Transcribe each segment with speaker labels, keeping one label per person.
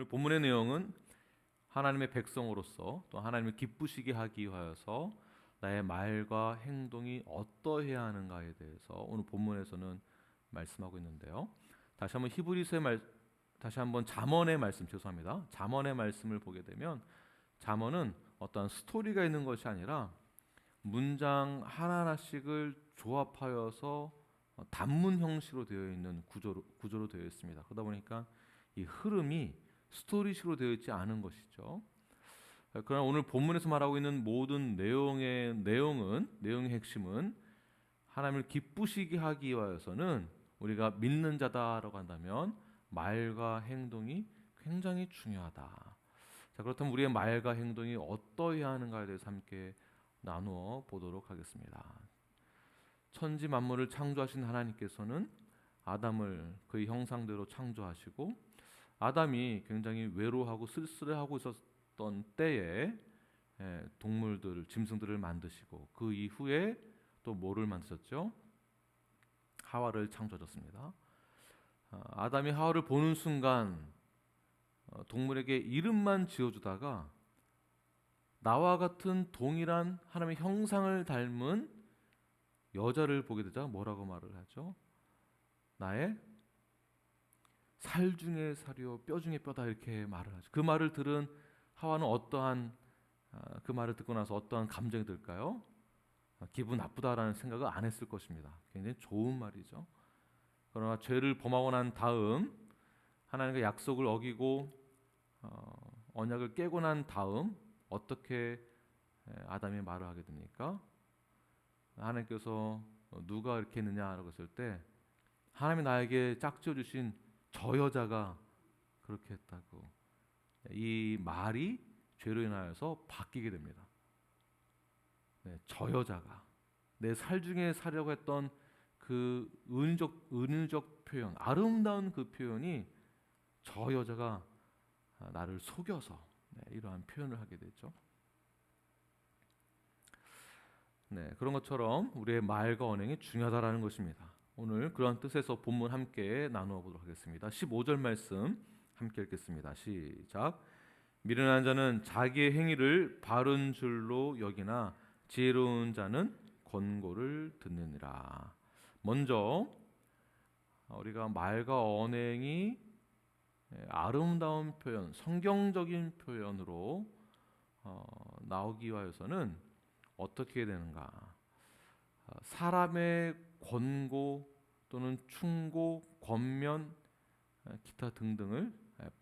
Speaker 1: 본문의 내용은 하나님의 백성으로서 또 하나님을 기쁘시게 하기 위하여서 나의 말과 행동이 어떠해야 하는가에 대해서 오늘 본문에서는 말씀하고 있는데요. 다시 한번 잠언의 말씀, 죄송합니다. 잠언의 말씀을 보게 되면 잠언은 어떤 스토리가 있는 것이 아니라 문장 하나하나씩을 조합하여서 단문 형식으로 되어 있는 구조로 되어 있습니다. 그러다 보니까 이 흐름이 스토리식으로 되어 있지 않은 것이죠. 그러나 오늘 본문에서 말하고 있는 모든 내용의 핵심은 하나님을 기쁘시게 하기 위하여서는 우리가 믿는 자다라고 한다면 말과 행동이 굉장히 중요하다. 자, 그렇다면 우리의 말과 행동이 어떠해야 하는가에 대해서 함께 나누어 보도록 하겠습니다. 천지 만물을 창조하신 하나님께서는 아담을 그의 형상대로 창조하시고 아담이 굉장히 외로워하고 쓸쓸해하고 있었던 때에 동물들, 짐승들을 만드시고 그 이후에 또 뭐를 만드셨죠? 하와를 창조하셨습니다. 아담이 하와를 보는 순간 동물에게 이름만 지어주다가 나와 같은 동일한 하나님의 형상을 닮은 여자를 보게 되자 뭐라고 말을 하죠? 나의 살 중에 살이요 뼈 중에 뼈다, 이렇게 말을 하죠. 그 말을 들은 하와는 그 말을 듣고 나서 어떠한 감정이 들까요? 기분 나쁘다라는 생각을 안 했을 것입니다. 굉장히 좋은 말이죠. 그러나 죄를 범하고 난 다음 하나님과 약속을 어기고 언약을 깨고 난 다음 어떻게 아담이 말을 하게 됩니까? 하나님께서 누가 이렇게 했느냐라고 했을 때 하나님이 나에게 짝지어 주신 저 여자가 그렇게 했다고, 이 말이 죄로 인하여서 바뀌게 됩니다. 저 여자가 내 살 중에 살려고 했던 그 은유적 표현, 아름다운 그 표현이 저 여자가 나를 속여서 이러한 표현을 하게 되죠. 그런 것처럼 우리의 말과 언행이 중요하다라는 것입니다. 오늘 그런 뜻에서 본문 함께 나누어 보도록 하겠습니다. 15절 말씀 함께 읽겠습니다. 시작. 미련한 자는 자기의 행위를 바른 줄로 여기나 지혜로운 자는 권고를 듣느니라. 먼저 우리가 말과 언행이 아름다운 표현, 성경적인 표현으로 나오기 위하여서는 어떻게 되는가? 사람의 권고 또는 충고, 권면, 기타 등등을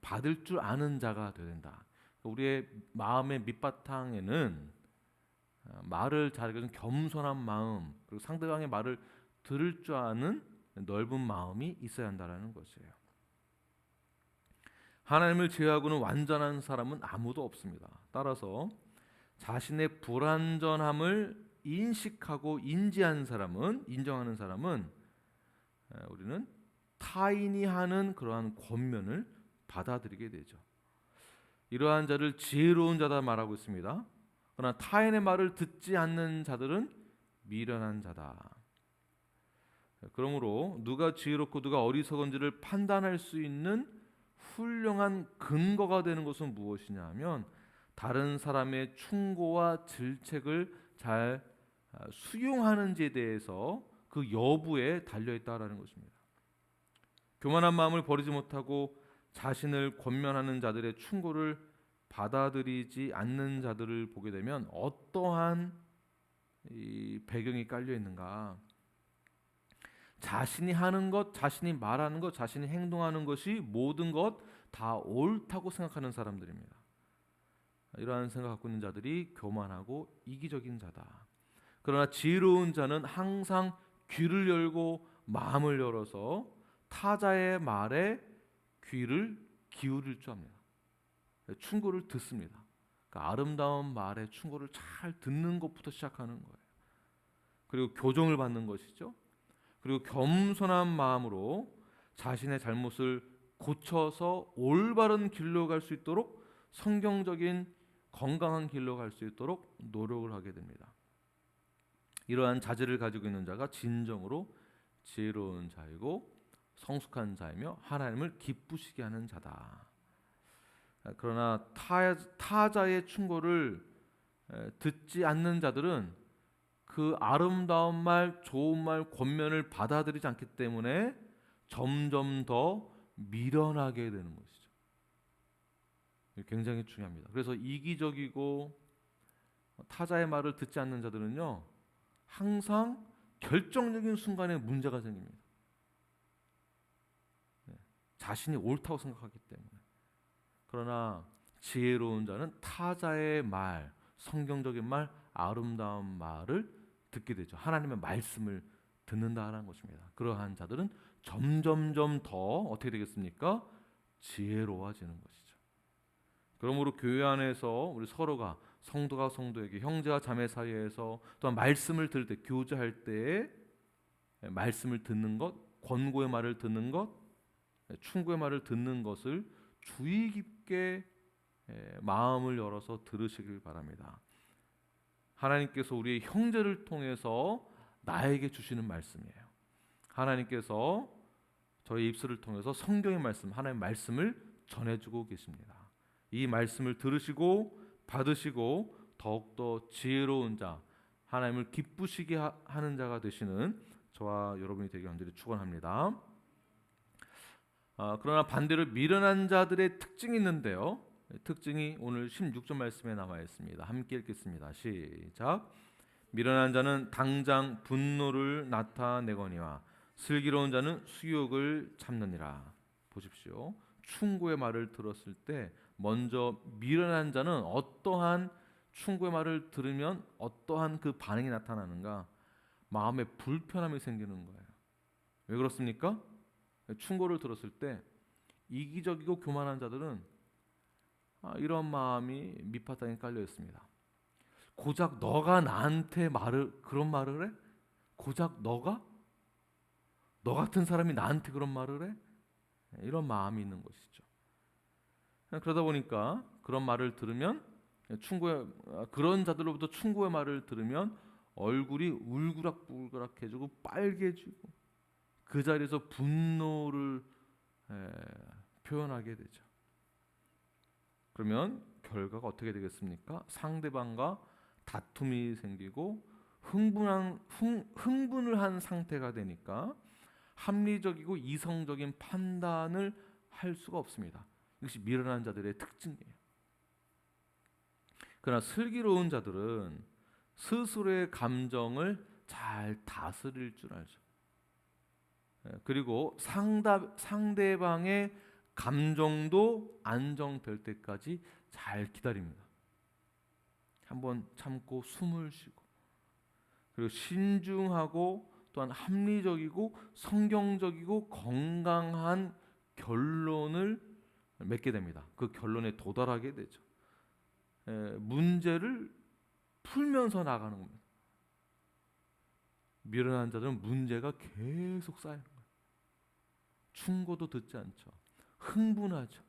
Speaker 1: 받을 줄 아는 자가 되어야 된다. 우리의 마음의 밑바탕에는 말을 잘하는 겸손한 마음, 그리고 상대방의 말을 들을 줄 아는 넓은 마음이 있어야 한다는 것이에요. 하나님을 제외하고는 완전한 사람은 아무도 없습니다. 따라서 자신의 불완전함을 인식하고 인정하는 사람은 우리는 타인이 하는 그러한 권면을 받아들이게 되죠. 이러한 자를 지혜로운 자다 말하고 있습니다. 그러나 타인의 말을 듣지 않는 자들은 미련한 자다. 그러므로 누가 지혜롭고 누가 어리석은지를 판단할 수 있는 훌륭한 근거가 되는 것은 무엇이냐 하면 다른 사람의 충고와 질책을 잘 수용하는지에 대해서 그 여부에 달려있다라는 것입니다. 교만한 마음을 버리지 못하고 자신을 권면하는 자들의 충고를 받아들이지 않는 자들을 보게 되면 어떠한 이 배경이 깔려 있는가? 자신이 하는 것, 자신이 말하는 것, 자신이 행동하는 것이 모든 것 다 옳다고 생각하는 사람들입니다. 이러한 생각 갖고 있는 자들이 교만하고 이기적인 자다. 그러나 지혜로운 자는 항상 귀를 열고 마음을 열어서 타자의 말에 귀를 기울일 줄 압니다. 충고를 듣습니다. 그러니까 아름다운 말에 충고를 잘 듣는 것부터 시작하는 거예요. 그리고 교정을 받는 것이죠. 그리고 겸손한 마음으로 자신의 잘못을 고쳐서 올바른 길로 갈 수 있도록, 성경적인 건강한 길로 갈 수 있도록 노력을 하게 됩니다. 이러한 자질을 가지고 있는 자가 진정으로 지혜로운 자이고 성숙한 자이며 하나님을 기쁘시게 하는 자다. 그러나 타자의 충고를 듣지 않는 자들은 그 아름다운 말, 좋은 말, 권면을 받아들이지 않기 때문에 점점 더 미련하게 되는 것이죠. 굉장히 중요합니다. 그래서 이기적이고 타자의 말을 듣지 않는 자들은요, 항상 결정적인 순간에 문제가 생깁니다. 자신이 옳다고 생각하기 때문에. 그러나 지혜로운 자는 타자의 말, 성경적인 말, 아름다운 말을 듣게 되죠. 하나님의 말씀을 듣는다는 것입니다. 그러한 자들은 점점점 더 어떻게 되겠습니까? 지혜로워지는 것이죠. 그러므로 교회 안에서 우리 서로가 성도가 성도에게, 형제와 자매 사이에서 또한 말씀을 들을 때, 교제할 때에 말씀을 듣는 것, 권고의 말을 듣는 것, 충고의 말을 듣는 것을 주의 깊게 마음을 열어서 들으시길 바랍니다. 하나님께서 우리의 형제를 통해서 나에게 주시는 말씀이에요. 하나님께서 저희 입술을 통해서 성경의 말씀, 하나님의 말씀을 전해주고 계십니다. 이 말씀을 들으시고 받으시고 더욱더 지혜로운 자, 하나님을 기쁘시게 하는 자가 되시는 저와 여러분이 되길 간절히 축원합니다. 그러나 반대로 미련한 자들의 특징이 있는데요. 특징이 오늘 16절 말씀에 나와 있습니다. 함께 읽겠습니다. 시작. 미련한 자는 당장 분노를 나타내거니와 슬기로운 자는 수욕을 참느니라. 보십시오. 충고의 말을 들었을 때 먼저 미련한 자는 어떠한 충고의 말을 들으면 어떠한 그 반응이 나타나는가? 마음에 불편함이 생기는 거예요. 왜 그렇습니까? 충고를 들었을 때 이기적이고 교만한 자들은 이런 마음이 밑바닥에 깔려 있습니다. 고작 너가 나한테 그런 말을 해? 고작 너가? 너 같은 사람이 나한테 그런 말을 해? 이런 마음이 있는 것이죠. 그러다 보니까 그런 말을 들으면 그런 자들로부터 충고의 말을 들으면 얼굴이 울그락불그락해지고 빨개지고 그 자리에서 분노를 표현하게 되죠. 그러면 결과가 어떻게 되겠습니까? 상대방과 다툼이 생기고 흥분을 한 상태가 되니까 합리적이고 이성적인 판단을 할 수가 없습니다. 이것이 미련한 자들의 특징이에요. 그러나 슬기로운 자들은 스스로의 감정을 잘 다스릴 줄 알죠. 그리고 상대방의 감정도 안정될 때까지 잘 기다립니다. 한번 참고 숨을 쉬고, 그리고 신중하고 또한 합리적이고 성경적이고 건강한 결론을 맺게 됩니다. 그 결론에 도달하게 되죠. 문제를 풀면서 나가는 겁니다. 미련한 자들은 문제가 계속 쌓이는 거예요. 충고도 듣지 않죠. 흥분하죠.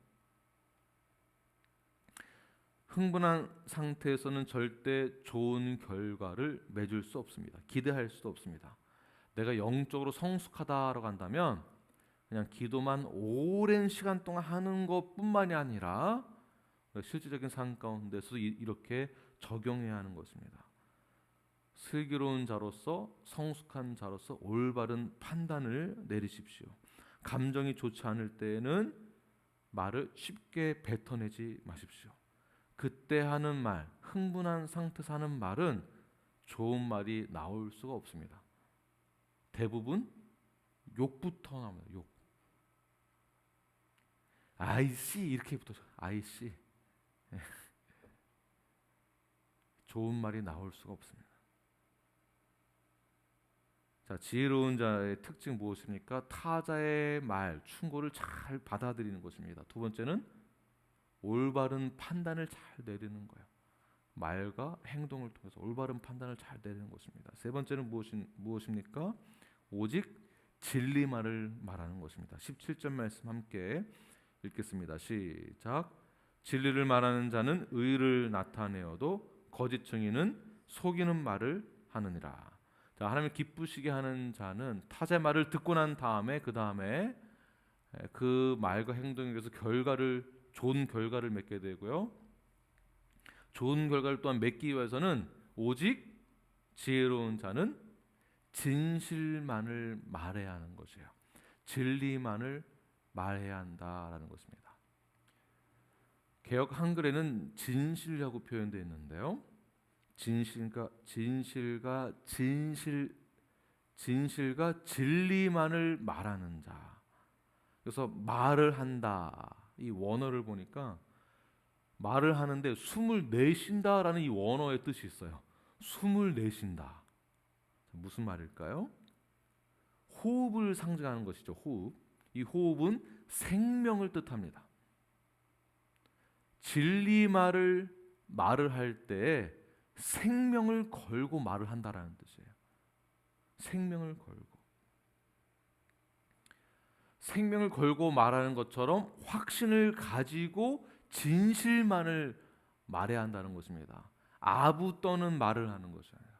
Speaker 1: 흥분한 상태에서는 절대 좋은 결과를 맺을 수 없습니다. 기대할 수도 없습니다. 내가 영적으로 성숙하다라고 한다면 그냥 기도만 오랜 시간 동안 하는 것뿐만이 아니라 실질적인 삶 가운데서 이렇게 적용해야 하는 것입니다. 슬기로운 자로서, 성숙한 자로서 올바른 판단을 내리십시오. 감정이 좋지 않을 때에는 말을 쉽게 뱉어내지 마십시오. 그때 하는 말, 흥분한 상태에서 하는 말은 좋은 말이 나올 수가 없습니다. 대부분 욕부터 나옵니다. 욕. 아이씨 이렇게 붙어서 아이씨. 좋은 말이 나올 수가 없습니다. 자, 지혜로운 자의 특징 무엇입니까? 타자의 말, 충고를 잘 받아들이는 것입니다. 두 번째는 올바른 판단을 잘 내리는 거예요. 말과 행동을 통해서 올바른 판단을 잘 내리는 것입니다. 세 번째는 무엇입니까? 오직 진리말을 말하는 것입니다. 17절 말씀 함께 읽겠습니다. 시작. 진리를 말하는 자는 의를 나타내어도 거짓 증인은 속이는 말을 하느니라. 자, 하나님을 기쁘시게 하는 자는 타자의 말을 듣고 난 다음에 그 말과 행동에 대해서 결과를 좋은 결과를 맺게 되고요. 좋은 결과를 또한 맺기 위해서는 오직 지혜로운 자는 진실만을 말해야 하는 것이에요. 진리만을 말해야 한다라는 것입니다. 개역 한글에는 진실이라고 표현되어 있는데요. 진실과 진리만을 말하는 자. 그래서 말을 한다. 이 원어를 보니까 말을 하는데 숨을 내쉰다라는 이 원어의 뜻이 있어요. 숨을 내쉰다. 무슨 말일까요? 호흡을 상징하는 것이죠. 호흡. 이 호흡은 생명을 뜻합니다. 진리 말을 할 때 생명을 걸고 말을 한다라는 뜻이에요. 생명을 걸고 말하는 것처럼 확신을 가지고 진실만을 말해야 한다는 것입니다. 아부 떠는 말을 하는 것이 아니라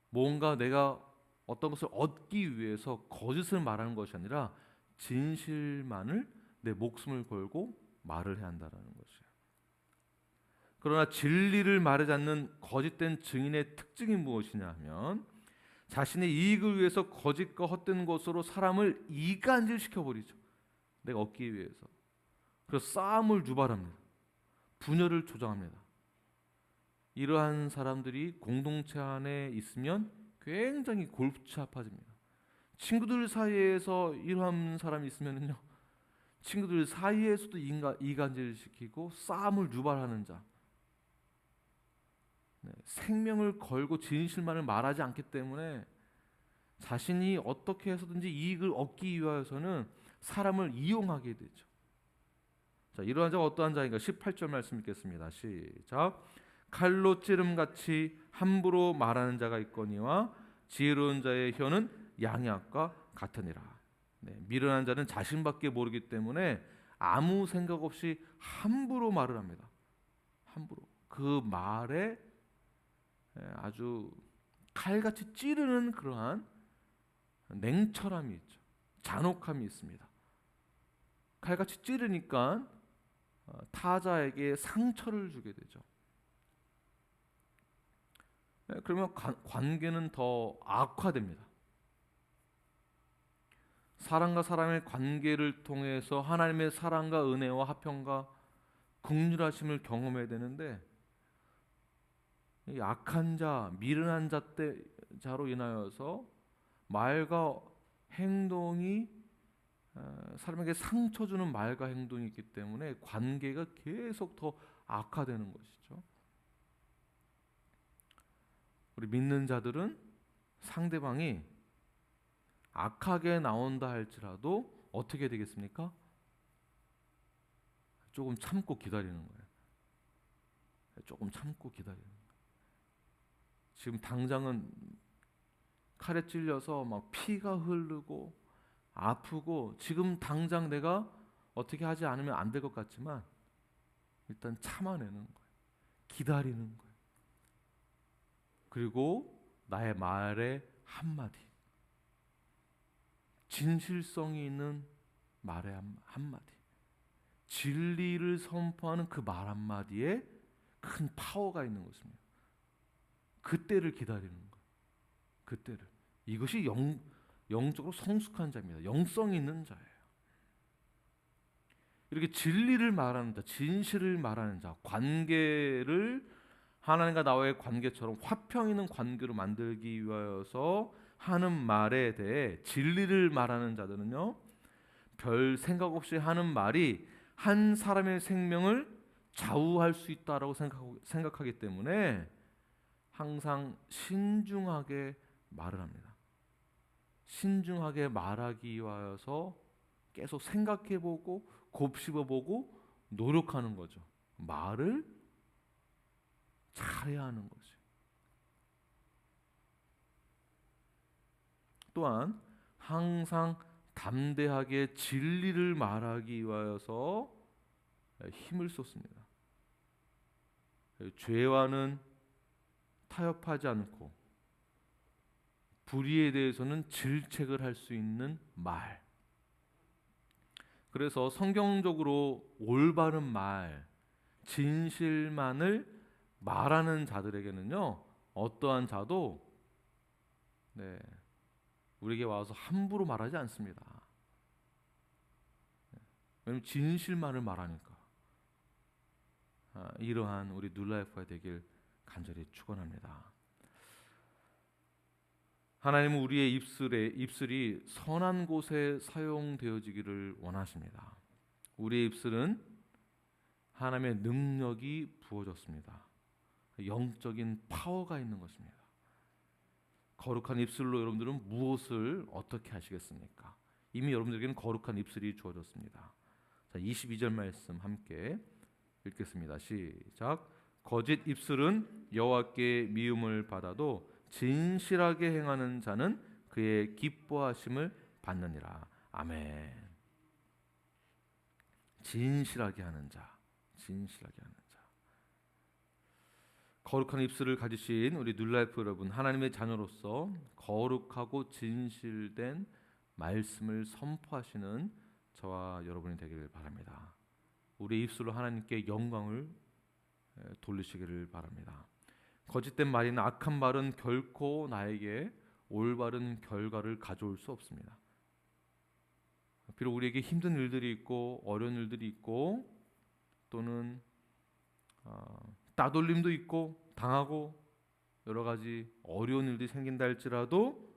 Speaker 1: 뭔가 내가 어떤 것을 얻기 위해서 거짓을 말하는 것이 아니라 진실만을 내 목숨을 걸고 말을 해야 한다는 것이에요. 그러나 진리를 말하지 않는 거짓된 증인의 특징이 무엇이냐 하면 자신의 이익을 위해서 거짓과 헛된 것으로 사람을 이간질시켜버리죠. 내가 얻기 위해서. 그래서 싸움을 유발합니다. 분열을 조장합니다. 이러한 사람들이 공동체 안에 있으면 굉장히 골치 아파집니다. 친구들 사이에서 이러한 사람이 있으면요, 친구들 사이에서도 이간질을 시키고 싸움을 유발하는 자. 생명을 걸고 진실만을 말하지 않기 때문에 자신이 어떻게 해서든지 이익을 얻기 위해서는 사람을 이용하게 되죠. 자, 이러한 자가 어떠한 자인가? 18절 말씀 읽겠습니다. 시작. 칼로 찌름같이 함부로 말하는 자가 있거니와 지혜로운 자의 혀는 양약과 같으니라. 미련한 자는 자신밖에 모르기 때문에 아무 생각 없이 함부로 말을 합니다. 함부로. 그 말에 아주 칼같이 찌르는 그러한 냉철함이 있죠. 잔혹함이 있습니다. 칼같이 찌르니까 타자에게 상처를 주게 되죠. 그러면 관계는 더 악화됩니다. 사람과 사람의 관계를 통해서 하나님의 사랑과 은혜와 화평과 긍휼하심을 경험해야 되는데 이 악한 자, 미련한 자로 인하여서 말과 행동이 사람에게 상처 주는 말과 행동이 있기 때문에 관계가 계속 더 악화되는 것이죠. 우리 믿는 자들은 상대방이 악하게 나온다 할지라도 어떻게 되겠습니까? 조금 참고 기다리는 거예요. 조금 참고 기다리는 거예요. 지금 당장은 칼에 찔려서 막 피가 흐르고 아프고 지금 당장 내가 어떻게 하지 않으면 안 될 것 같지만 일단 참아내는 거예요. 기다리는 거예요. 그리고 나의 말의 한마디, 진실성이 있는 말의 한마디, 진리를 선포하는 그 말 한마디에 큰 파워가 있는 것입니다. 그때를 기다리는 거예요. 그때를. 이것이 영적으로 성숙한 자입니다. 영성이 있는 자예요. 이렇게 진리를 말하는 자, 진실을 말하는 자, 관계를 하나님과 나와의 관계처럼 화평 있는 관계로 만들기 위하여서 하는 말에 대해 진리를 말하는 자들은요, 별 생각 없이 하는 말이 한 사람의 생명을 좌우할 수 있다라고 생각하기 때문에 항상 신중하게 말을 합니다. 신중하게 말하기 위하여서 계속 생각해보고 곱씹어보고 노력하는 거죠. 말을 잘해야 하는 거죠. 또한 항상 담대하게 진리를 말하기 위하여서 힘을 쏟습니다. 죄와는 타협하지 않고 불의에 대해서는 질책을 할 수 있는 말, 그래서 성경적으로 올바른 말, 진실만을 말하는 자들에게는요, 어떠한 자도 우리에게 와서 함부로 말하지 않습니다. 왜냐하면 진실만을 말하니까. 이러한 우리 뉴라이프가 되길 간절히 축원합니다. 하나님은 우리의 입술이 선한 곳에 사용되어지기를 원하십니다. 우리의 입술은 하나님의 능력이 부어졌습니다. 영적인 파워가 있는 것입니다. 거룩한 입술로 여러분들은 무엇을 어떻게 하시겠습니까? 이미 여러분들에게는 거룩한 입술이 주어졌습니다. 자, 22절 말씀 함께 읽겠습니다. 시작. 거짓 입술은 여호와께 미움을 받아도 진실하게 행하는 자는 그의 기뻐하심을 받느니라. 아멘. 진실하게 하는 자, 진실하게 하는 자. 거룩한 입술을 가지신 우리 뉴라이프 여러분, 하나님의 자녀로서 거룩하고 진실된 말씀을 선포하시는 저와 여러분이 되기를 바랍니다. 우리 입술로 하나님께 영광을 돌리시기를 바랍니다. 거짓된 말이나 악한 말은 결코 나에게 올바른 결과를 가져올 수 없습니다. 비록 우리에게 힘든 일들이 있고 어려운 일들이 있고 또는 따돌림도 있고 당하고 여러 가지 어려운 일들이 생긴다 할지라도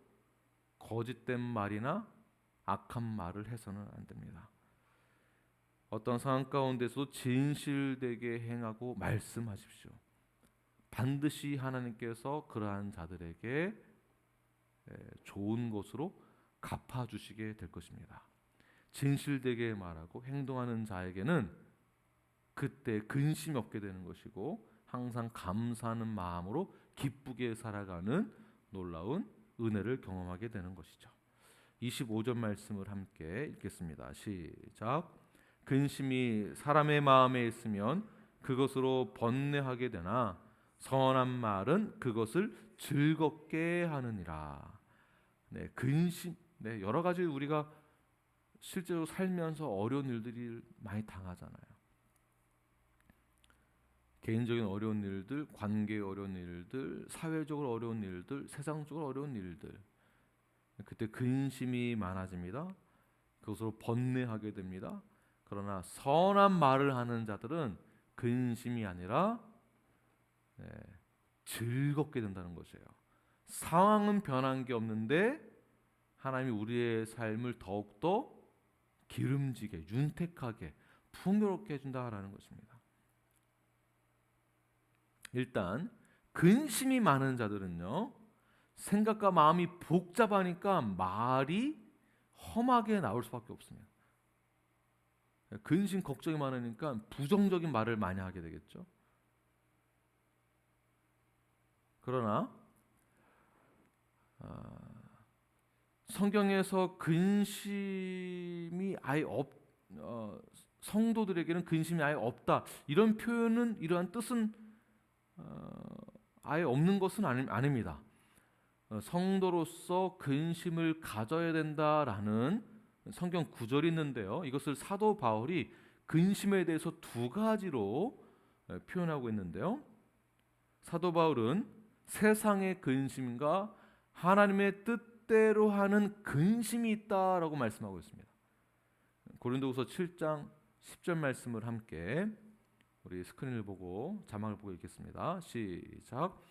Speaker 1: 거짓된 말이나 악한 말을 해서는 안 됩니다. 어떤 상황 가운데서 진실되게 행하고 말씀하십시오. 반드시 하나님께서 그러한 자들에게 좋은 것으로 갚아주시게 될 것입니다. 진실되게 말하고 행동하는 자에게는 그때 근심이 없게 되는 것이고 항상 감사하는 마음으로 기쁘게 살아가는 놀라운 은혜를 경험하게 되는 것이죠. 25절 말씀을 함께 읽겠습니다. 시작. 근심이 사람의 마음에 있으면 그것으로 번뇌하게 되나 선한 말은 그것을 즐겁게 하느니라. 근심, 여러 가지 우리가 실제로 살면서 어려운 일들이 많이 당하잖아요. 개인적인 어려운 일들, 관계의 어려운 일들, 사회적으로 어려운 일들, 세상적으로 어려운 일들. 그때 근심이 많아집니다. 그것으로 번뇌하게 됩니다. 그러나 선한 말을 하는 자들은 근심이 아니라 즐겁게 된다는 것이에요. 상황은 변한 게 없는데 하나님이 우리의 삶을 더욱더 기름지게, 윤택하게, 풍요롭게 해준다라는 것입니다. 일단 근심이 많은 자들은요, 생각과 마음이 복잡하니까 말이 험하게 나올 수밖에 없습니다. 근심, 걱정이 많으니까 부정적인 말을 많이 하게 되겠죠. 그러나 성경에서 근심이 아예 성도들에게는 근심이 아예 없다, 이런 표현은, 이러한 뜻은 아예 없는 것은 아닙니다. 성도로서 근심을 가져야 된다라는 성경 구절이 있는데요, 이것을 사도 바울이 근심에 대해서 두 가지로 표현하고 있는데요, 사도 바울은 세상의 근심과 하나님의 뜻대로 하는 근심이 있다라고 말씀하고 있습니다. 고린도후서 7장 10절 말씀을 함께 우리 스크린을 보고 자막을 보고 읽겠습니다. 시작.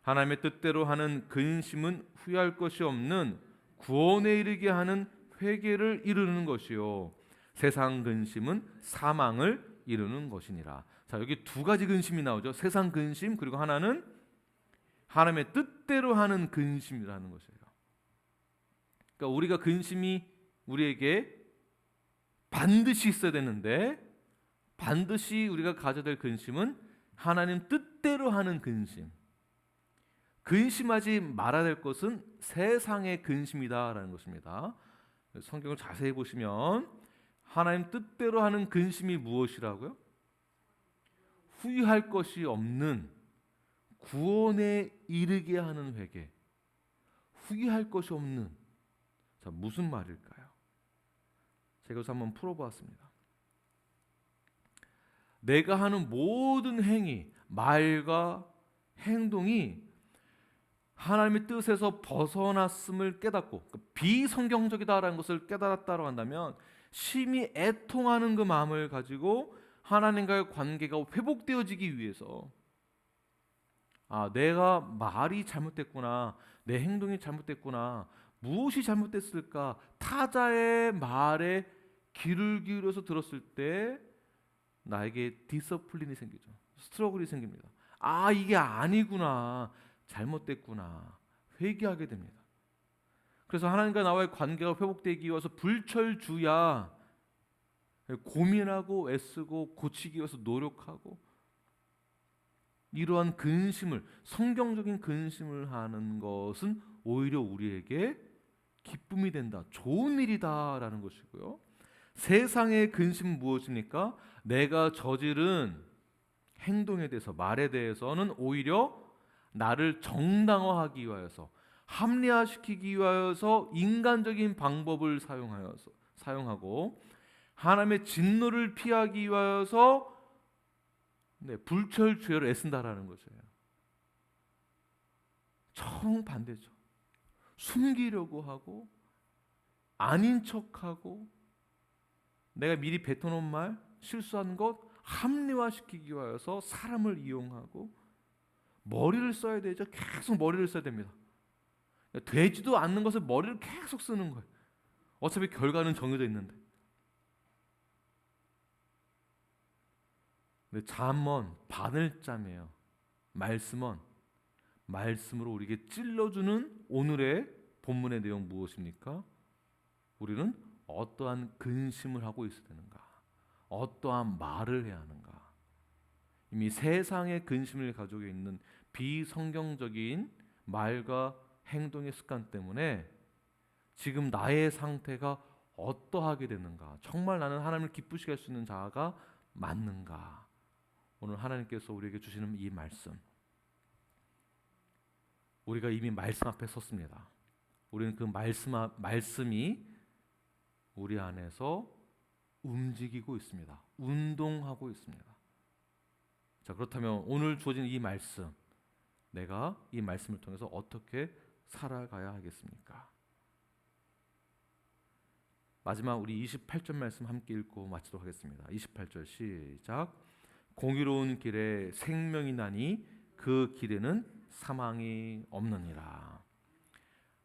Speaker 1: 하나님의 뜻대로 하는 근심은 후회할 것이 없는 구원에 이르게 하는 회개를 이루는 것이요, 세상 근심은 사망을 이루는 것이니라. 자, 여기 두 가지 근심이 나오죠. 세상 근심, 그리고 하나는 하나님의 뜻대로 하는 근심이라는 것이에요. 그러니까 우리가 근심이 우리에게 반드시 있어야 되는데, 반드시 우리가 가져야 될 근심은 하나님 뜻대로 하는 근심. 근심하지 말아야 될 것은 세상의 근심이다라는 것입니다. 성경을 자세히 보시면 하나님 뜻대로 하는 근심이 무엇이라고요? 후회할 것이 없는 구원에 이르게 하는 회개. 후회할 것이 없는. 자, 무슨 말일까요? 제가 그래서 한번 풀어보았습니다. 내가 하는 모든 행위, 말과 행동이 하나님의 뜻에서 벗어났음을 깨닫고 비성경적이다라는 것을 깨달았다고 한다면 심히 애통하는 그 마음을 가지고 하나님과의 관계가 회복되어지기 위해서 내가 말이 잘못됐구나, 내 행동이 잘못됐구나, 무엇이 잘못됐을까, 타자의 말에 귀를 기울여서 들었을 때 나에게 디서플린이 생기죠. 스트러글이 생깁니다. 이게 아니구나, 잘못됐구나, 회개하게 됩니다. 그래서 하나님과 나와의 관계가 회복되기 위해서 불철주야 고민하고 애쓰고 고치기 위해서 노력하고 이러한 근심을, 성경적인 근심을 하는 것은 오히려 우리에게 기쁨이 된다, 좋은 일이다라는 것이고요. 세상의 근심은 무엇입니까? 내가 저지른 행동에 대해서, 말에 대해서는 오히려 나를 정당화하기 위하여서, 합리화시키기 위하여서 인간적인 방법을 사용하고 하나님의 진노를 피하기 위하여서 불철주야를 애쓴다라는 것이에요. 정반대죠. 숨기려고 하고 아닌 척하고 내가 미리 뱉어놓은 말, 실수한 것 합리화시키기 위하여서 사람을 이용하고 머리를 써야 되죠. 계속 머리를 써야 됩니다. 되지도 않는 것을 머리를 계속 쓰는 거예요. 어차피 결과는 정해져 있는데. 근데 잠언 바늘잠이에요. 말씀은 말씀으로 우리에게 찔러주는 오늘의 본문의 내용 무엇입니까? 우리는 어떠한 근심을 하고 있어야 되는가? 어떠한 말을 해야 하는가? 이미 세상의 근심을 가지고 있는 비성경적인 말과 행동의 습관 때문에 지금 나의 상태가 어떠하게 되는가? 정말 나는 하나님을 기쁘시게 할 수 있는 자가 맞는가? 오늘 하나님께서 우리에게 주시는 이 말씀, 우리가 이미 말씀 앞에 섰습니다. 우리는 그 말씀이 우리 안에서 움직이고 있습니다. 운동하고 있습니다. 자, 그렇다면 오늘 주어진 이 말씀, 내가 이 말씀을 통해서 어떻게 살아가야 하겠습니까? 마지막 우리 28절 말씀 함께 읽고 마치도록 하겠습니다. 28절 시작. 공의로운 길에 생명이 나니 그 길에는 사망이 없느니라.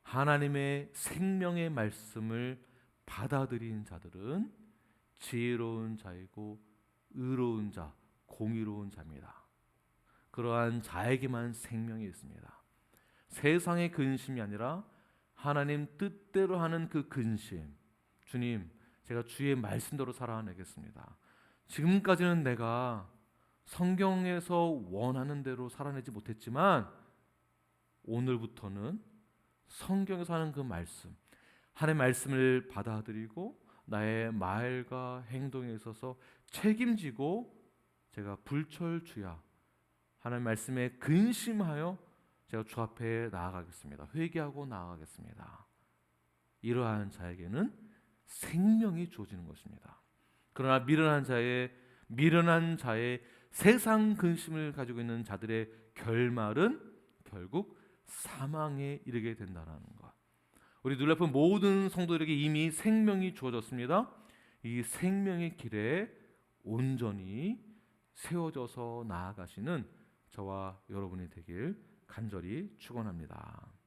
Speaker 1: 하나님의 생명의 말씀을 받아들인 자들은 지혜로운 자이고 의로운 자, 공의로운 자입니다. 그러한 자에게만 생명이 있습니다. 세상의 근심이 아니라 하나님 뜻대로 하는 그 근심. 주님, 제가 주의 말씀대로 살아내겠습니다. 지금까지는 내가 성경에서 원하는 대로 살아내지 못했지만 오늘부터는 성경에서 하는 그 말씀, 하나님의 말씀을 받아들이고 나의 말과 행동에 있어서 책임지고 제가 불철주야 하나님의 말씀에 근심하여 제가 주 앞에 나아가겠습니다. 회개하고 나아가겠습니다. 이러한 자에게는 생명이 주어지는 것입니다. 그러나 미련한 자의 세상 근심을 가지고 있는 자들의 결말은 결국 사망에 이르게 된다는 것. 우리 눈앞은 모든 성도들에게 이미 생명이 주어졌습니다. 이 생명의 길에 온전히 세워져서 나아가시는 저와 여러분이 되길 간절히 축원합니다.